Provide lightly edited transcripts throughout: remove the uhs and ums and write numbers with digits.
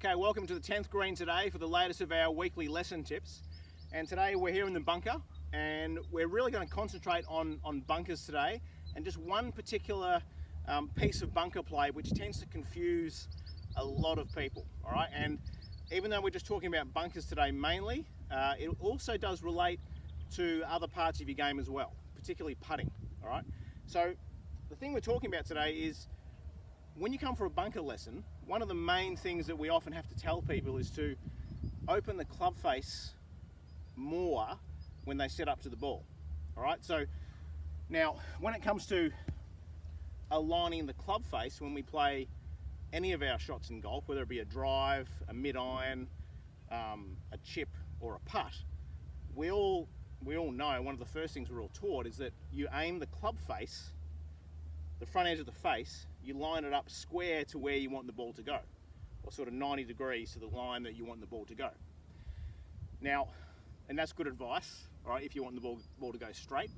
Okay, welcome to the 10th green today for the latest of our weekly lesson tips. And today we're here in the bunker and we're really going to concentrate on bunkers today, and just one particular piece of bunker play which tends to confuse a lot of people, all right? And even though we're just talking about bunkers today mainly, it also does relate to other parts of your game as well, particularly putting, all right? So the thing we're talking about today is when you come for a bunker lesson, one of the main things that we often have to tell people is to open the club face more when they set up to the ball. All right, so now when it comes to aligning the club face when we play any of our shots in golf, whether it be a drive, a mid-iron, a chip or a putt, we all know one of the first things we're all taught is that you aim the club face, the front edge of the face, you line it up square to where you want the ball to go, or sort of 90 degrees to the line that you want the ball to go. Now, and that's good advice, all right, if you want the ball to go straight.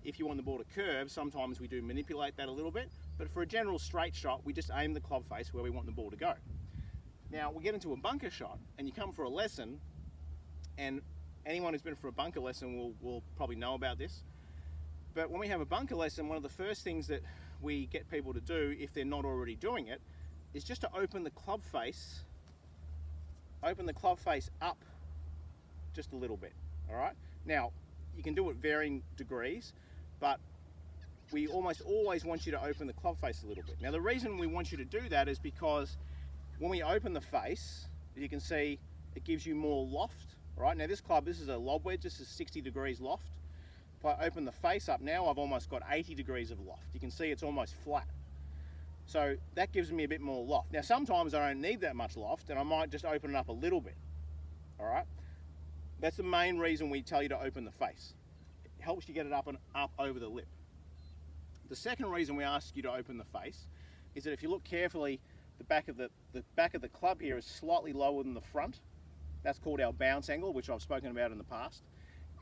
If you want the ball to curve, sometimes we do manipulate that a little bit, but for a general straight shot, we just aim the club face where we want the ball to go. Now, we get into a bunker shot, and you come for a lesson, and anyone who's been for a bunker lesson will probably know about this. But when we have a bunker lesson, one of the first things that we get people to do, if they're not already doing it, is just to open the club face up just a little bit, all right? Now, you can do it varying degrees, but we almost always want you to open the club face a little bit. Now, the reason we want you to do that is because when we open the face, as you can see, it gives you more loft, all right? Now, this is a lob wedge, this is 60 degrees loft. If I open the face up now, I've almost got 80 degrees of loft. You can see it's almost flat. So that gives me a bit more loft. Now sometimes I don't need that much loft and I might just open it up a little bit, all right? That's the main reason we tell you to open the face. It helps you get it up and up over the lip. The second reason we ask you to open the face is that if you look carefully, the back of the club here is slightly lower than the front. That's called our bounce angle, which I've spoken about in the past.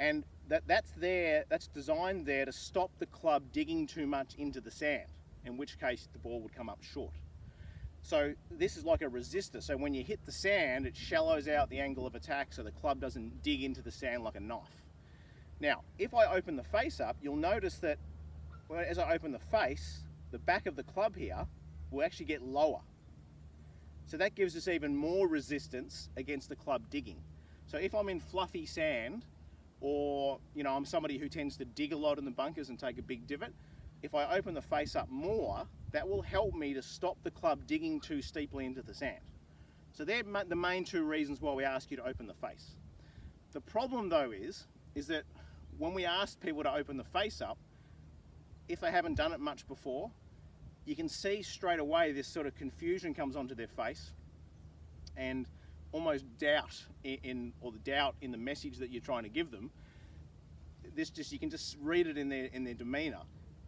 And that's designed there to stop the club digging too much into the sand, in which case the ball would come up short. So this is like a resistor, so when you hit the sand, it shallows out the angle of attack so the club doesn't dig into the sand like a knife. Now, if I open the face up, you'll notice that as I open the face, the back of the club here will actually get lower. So that gives us even more resistance against the club digging. So if I'm in fluffy sand, or I'm somebody who tends to dig a lot in the bunkers and take a big divot, if I open the face up more, that will help me to stop the club digging too steeply into the sand. So they're the main two reasons why we ask you to open the face. The problem though is that when we ask people to open the face up, if they haven't done it much before, you can see straight away this sort of confusion comes onto their face and almost doubt in the message that you're trying to give them. You can just read it in their demeanor,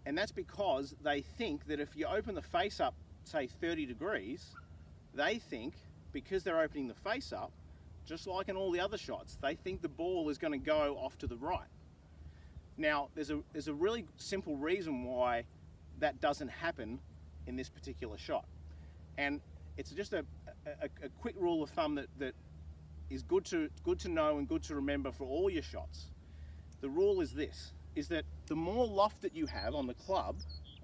and that's because they think that if you open the face up, say 30 degrees, they think because they're opening the face up, just like in all the other shots, they think the ball is going to go off to the right. Now, there's a really simple reason why that doesn't happen in this particular shot, and it's just a quick rule of thumb that is good to know and good to remember for all your shots. The rule is this, is that the more loft that you have on the club,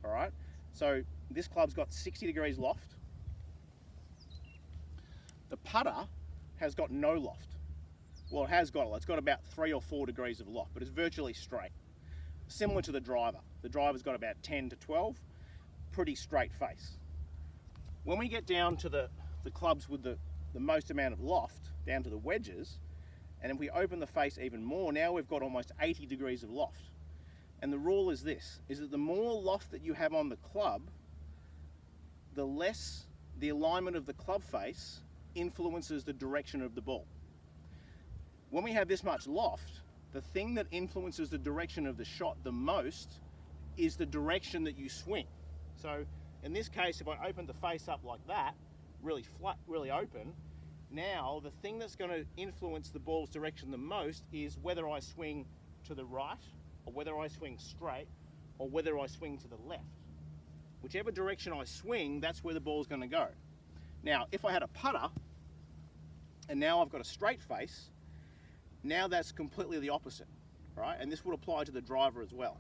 all right, so this club's got 60 degrees loft, the putter has got no loft. Well, it's got about 3 or 4 degrees of loft, but it's virtually straight. Similar to the driver. The driver's got about 10 to 12, pretty straight face. When we get down to the clubs with the most amount of loft, down to the wedges, and if we open the face even more, now we've got almost 80 degrees of loft. And the rule is this, is that the more loft that you have on the club, the less the alignment of the club face influences the direction of the ball. When we have this much loft, the thing that influences the direction of the shot the most is the direction that you swing. So in this case, if I open the face up like that, really flat, really open, now the thing that's going to influence the ball's direction the most is whether I swing to the right, or whether I swing straight, or whether I swing to the left. Whichever direction I swing, that's where the ball's going to go. Now, if I had a putter, and now I've got a straight face. Now that's completely the opposite, right? And this would apply to the driver as well.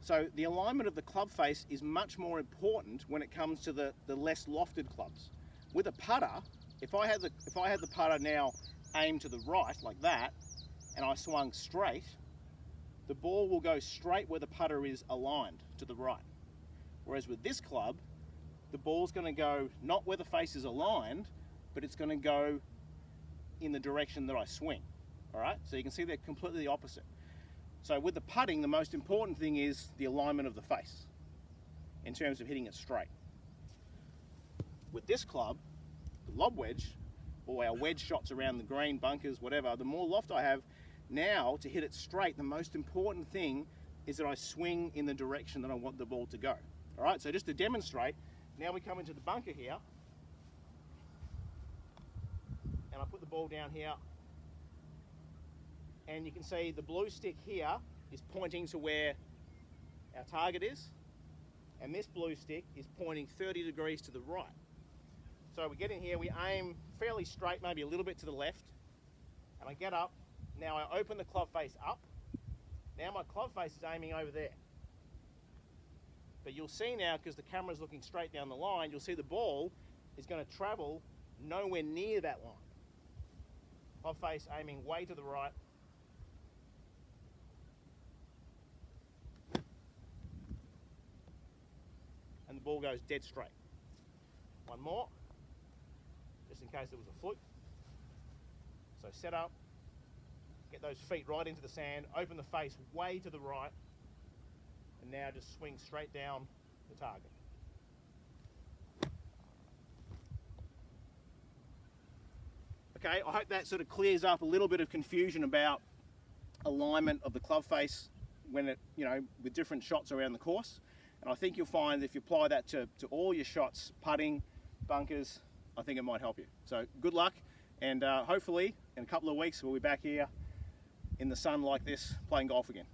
So the alignment of the club face is much more important when it comes to the less lofted clubs. With a putter, if I had the putter now aimed to the right like that, and I swung straight, the ball will go straight where the putter is aligned to the right. Whereas with this club, the ball's going to go not where the face is aligned, but it's going to go in the direction that I swing. All right, so you can see they're completely the opposite. So with the putting, the most important thing is the alignment of the face in terms of hitting it straight. With this club, the lob wedge, or our wedge shots around the green, bunkers, whatever, the more loft I have, now to hit it straight, the most important thing is that I swing in the direction that I want the ball to go. All right, so just to demonstrate, now we come into the bunker here, and I put the ball down here, and you can see the blue stick here is pointing to where our target is, and this blue stick is pointing 30 degrees to the right. So we get in here, we aim fairly straight, maybe a little bit to the left, and I get up. Now I open the club face up. Now my club face is aiming over there. But you'll see now, because the camera's looking straight down the line, you'll see the ball is going to travel nowhere near that line. Club face aiming way to the right. And the ball goes dead straight. One more, just in case there was a fluke. So set up, get those feet right into the sand, open the face way to the right, and now just swing straight down the target. Okay, I hope that sort of clears up a little bit of confusion about alignment of the club face when it, with different shots around the course. And I think you'll find if you apply that to all your shots, putting, bunkers, I think it might help you. So good luck, and hopefully in a couple of weeks we'll be back here in the sun like this playing golf again.